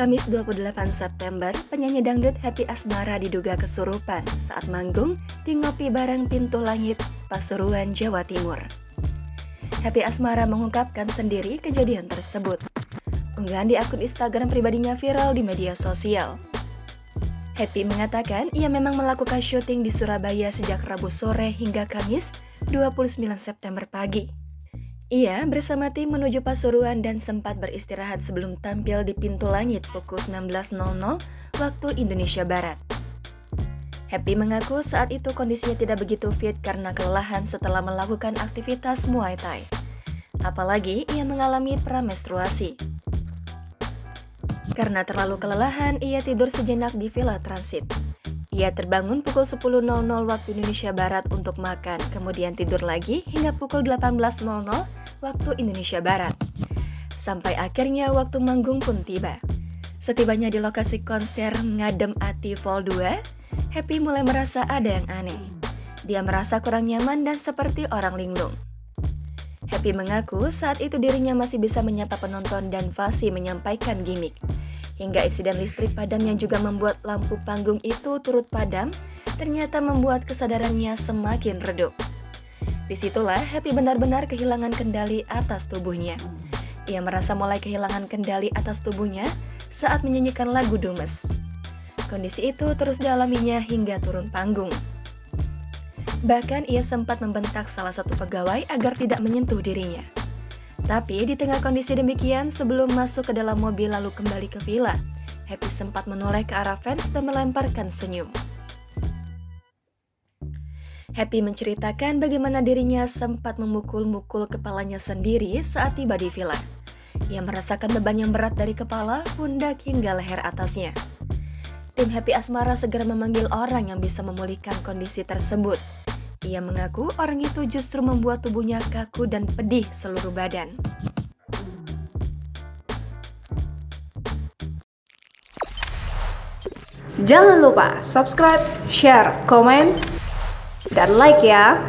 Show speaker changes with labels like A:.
A: Kamis 28 September, penyanyi dangdut Happy Asmara diduga kesurupan saat manggung di Ngopi Bareng Pintu Langit, Pasuruan, Jawa Timur. Happy Asmara mengungkapkan sendiri kejadian tersebut. Unggahan di akun Instagram pribadinya viral di media sosial. Happy mengatakan ia memang melakukan syuting di Surabaya sejak Rabu sore hingga Kamis 29 September pagi. Ia bersama tim menuju Pasuruan dan sempat beristirahat sebelum tampil di Pintu Langit pukul 19.00 waktu Indonesia Barat. Happy mengaku saat itu kondisinya tidak begitu fit karena kelelahan setelah melakukan aktivitas Muay Thai. Apalagi ia mengalami pramenstruasi. Karena terlalu kelelahan, ia tidur sejenak di Villa Transit. Ia terbangun pukul 10.00 waktu Indonesia Barat untuk makan, kemudian tidur lagi hingga pukul 18.00 waktu Indonesia Barat. Sampai akhirnya waktu manggung pun tiba. Setibanya di lokasi konser Ngadem Ati Vol 2, Happy mulai merasa ada yang aneh. Dia merasa kurang nyaman dan seperti orang linglung. Happy mengaku saat itu dirinya masih bisa menyapa penonton dan fasih menyampaikan gimmick. Hingga insiden listrik padam yang juga membuat lampu panggung itu turut padam, ternyata membuat kesadarannya semakin redup. Disitulah Happy benar-benar kehilangan kendali atas tubuhnya. Ia merasa mulai kehilangan kendali atas tubuhnya saat menyanyikan lagu Dumes. Kondisi itu terus dialaminya hingga turun panggung. Bahkan ia sempat membentak salah satu pegawai agar tidak menyentuh dirinya. Tapi di tengah kondisi demikian, sebelum masuk ke dalam mobil lalu kembali ke villa, Happy sempat menoleh ke arah fans dan melemparkan senyum. Happy menceritakan bagaimana dirinya sempat memukul-mukul kepalanya sendiri saat tiba di villa. Ia merasakan beban yang berat dari kepala, pundak hingga leher atasnya. Tim Happy Asmara segera memanggil orang yang bisa memulihkan kondisi tersebut. Ia mengaku orang itu justru membuat tubuhnya kaku dan pedih seluruh badan.
B: Jangan lupa subscribe, share, komen, dan like ya!